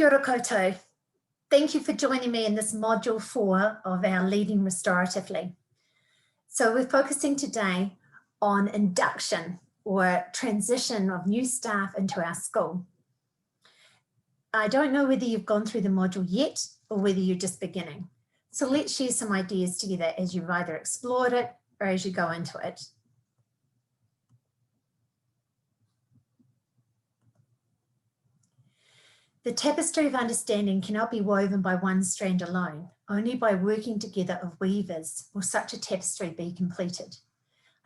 Kia ora koutou. Thank you for joining me in this module 4 of our Leading Restoratively. So we're focusing today on induction or transition of new staff into our school. I don't know whether you've gone through the module yet or whether you're just beginning. So let's share some ideas together as you've either explored it or as you go into it. The tapestry of understanding cannot be woven by one strand alone. Only by working together of weavers will such a tapestry be completed.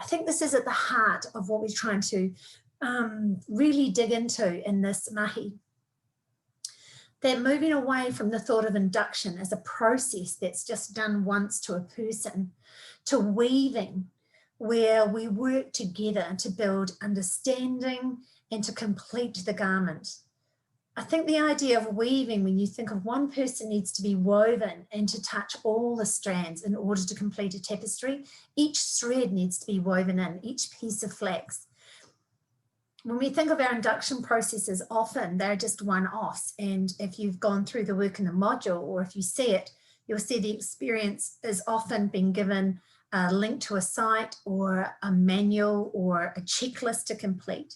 I think this is at the heart of what we're trying to really dig into in this mahi. That moving away from the thought of induction as a process that's just done once to a person, to weaving, where we work together to build understanding and to complete the garment. I think the idea of weaving, when you think of one person needs to be woven and to touch all the strands in order to complete a tapestry, each thread needs to be woven in, each piece of flax. When we think of our induction processes, often they're just one-offs. And if you've gone through the work in the module, or if you see it, you'll see the experience is often being given a link to a site or a manual or a checklist to complete.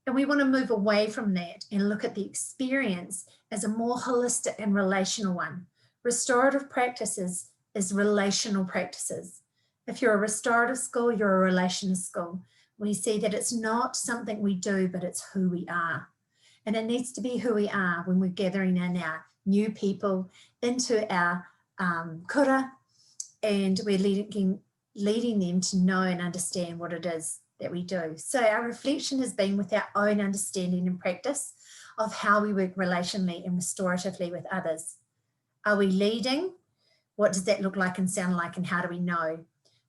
And we want to move away from that and look at the experience as a more holistic and relational one. Restorative practices is relational practices. If you're a restorative school, you're a relational school. We see that it's not something we do, but it's who we are. And it needs to be who we are when we're gathering in our new people into our kura, and we're leading them to know and understand what it is that we do. So our reflection has been with our own understanding and practice of how we work relationally and restoratively with others. Are we leading? What does that look like and sound like, and how do we know?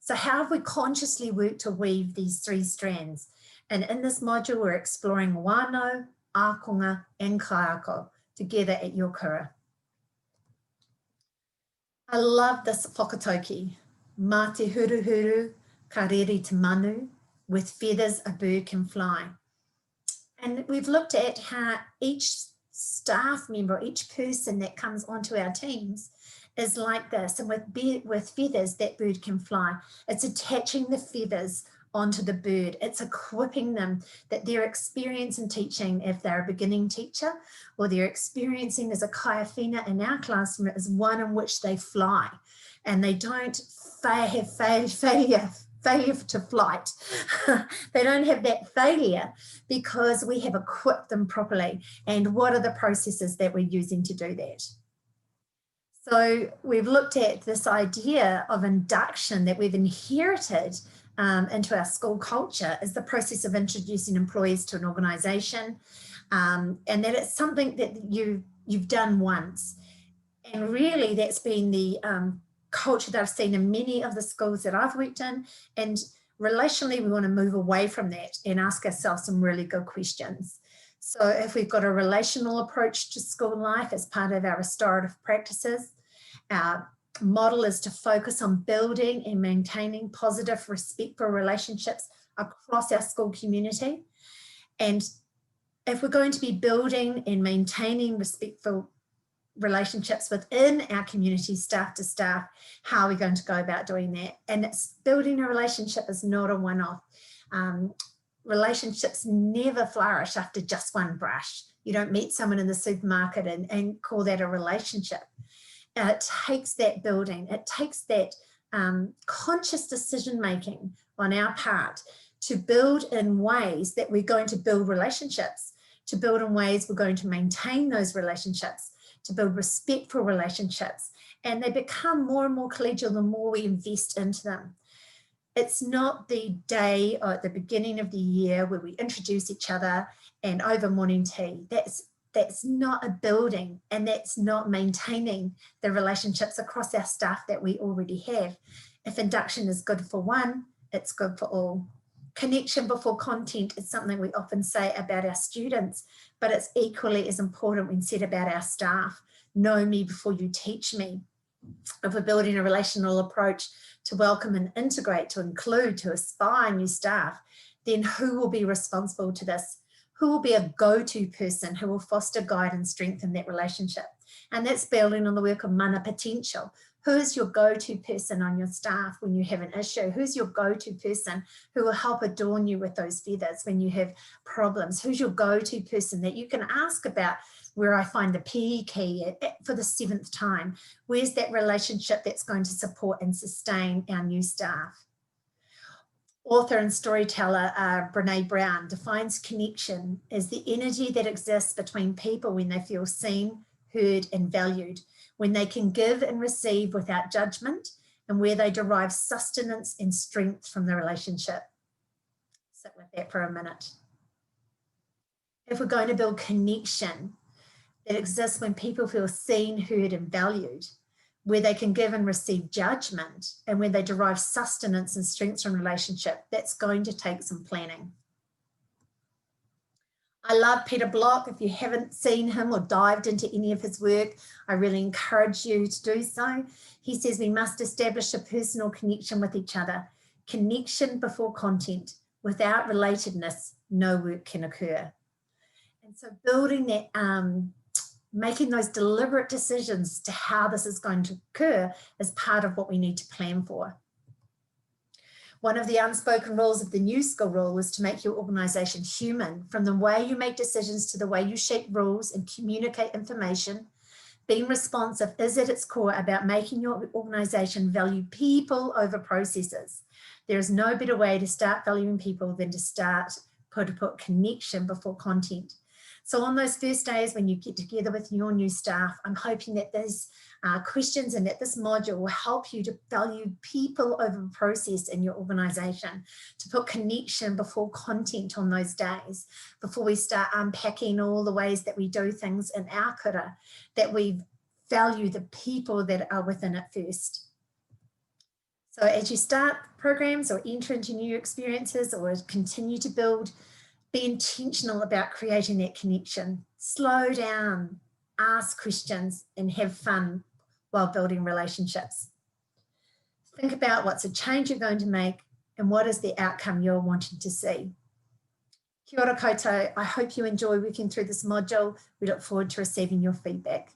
So how have we consciously worked to weave these 3 strands? And in this module, we're exploring wānau, ākonga, and kaiako together at your kura. I love this whakatauki. Mā te huruhuru, ka rere te manu, with feathers a bird can fly. And we've looked at how each staff member, each person that comes onto our teams is like this. And with feathers, that bird can fly. It's attaching the feathers onto the bird. It's equipping them that their experience in teaching, if they're a beginning teacher, or their experiencing as a kaiawhina in our classroom, is one in which they fly. And they don't have failure to flight. They don't have that failure because we have equipped them properly. And what are the processes that we're using to do that? So we've looked at this idea of induction that we've inherited into our school culture as the process of introducing employees to an organisation, and that it's something that you've done once. And really that's been the culture that I've seen in many of the schools that I've worked in. And relationally, we want to move away from that and ask ourselves some really good questions. So if we've got a relational approach to school life as part of our restorative practices, our model is to focus on building and maintaining positive, respectful relationships across our school community. And if we're going to be building and maintaining respectful relationships within our community, staff to staff, how are we going to go about doing that? And it's building a relationship is not a one-off. Relationships never flourish after just one brush. You don't meet someone in the supermarket and call that a relationship. It takes that building, it takes that conscious decision making on our part to build in ways that we're going to build relationships, to build in ways we're going to maintain those relationships, to build respectful relationships, and they become more and more collegial the more we invest into them. It's not the day or at the beginning of the year where we introduce each other and over morning tea. That's not a building, and that's not maintaining the relationships across our staff that we already have. If induction is good for one, it's good for all. Connection before content is something we often say about our students, but it's equally as important when said about our staff. Know me before you teach me. If we're building a relational approach to welcome and integrate, to include, to aspire new staff, then who will be responsible to this? Who will be a go-to person who will foster, guide and strengthen that relationship? And that's building on the work of mana potential. Who is your go-to person on your staff when you have an issue? Who's your go-to person who will help adorn you with those feathers when you have problems? Who's your go-to person that you can ask about where I find the PE key for the 7th time? Where's that relationship that's going to support and sustain our new staff? Author and storyteller Brene Brown defines connection as the energy that exists between people when they feel seen, heard and valued, when they can give and receive without judgment, and where they derive sustenance and strength from the relationship. Sit with that for a minute. If we're going to build connection that exists when people feel seen, heard and valued, where they can give and receive judgment, and where they derive sustenance and strength from relationship, that's going to take some planning. I love Peter Block. If you haven't seen him or dived into any of his work, I really encourage you to do so. He says we must establish a personal connection with each other. Connection before content. Without relatedness, no work can occur. And so building that, making those deliberate decisions to how this is going to occur is part of what we need to plan for. One of the unspoken rules of the New School rule is to make your organisation human, from the way you make decisions to the way you shape rules and communicate information. Being responsive is at its core about making your organisation value people over processes. There is no better way to start valuing people than to put connection before content. So on those first days when you get together with your new staff, I'm hoping that these questions and that this module will help you to value people over process in your organisation, to put connection before content on those days, before we start unpacking all the ways that we do things in our kura, that we value the people that are within it first. So as you start programs or enter into new experiences or continue to build, be intentional about creating that connection. Slow down, ask questions and have fun while building relationships. Think about what's a change you're going to make and what is the outcome you're wanting to see. Kia ora koutou. I hope you enjoy working through this module. We look forward to receiving your feedback.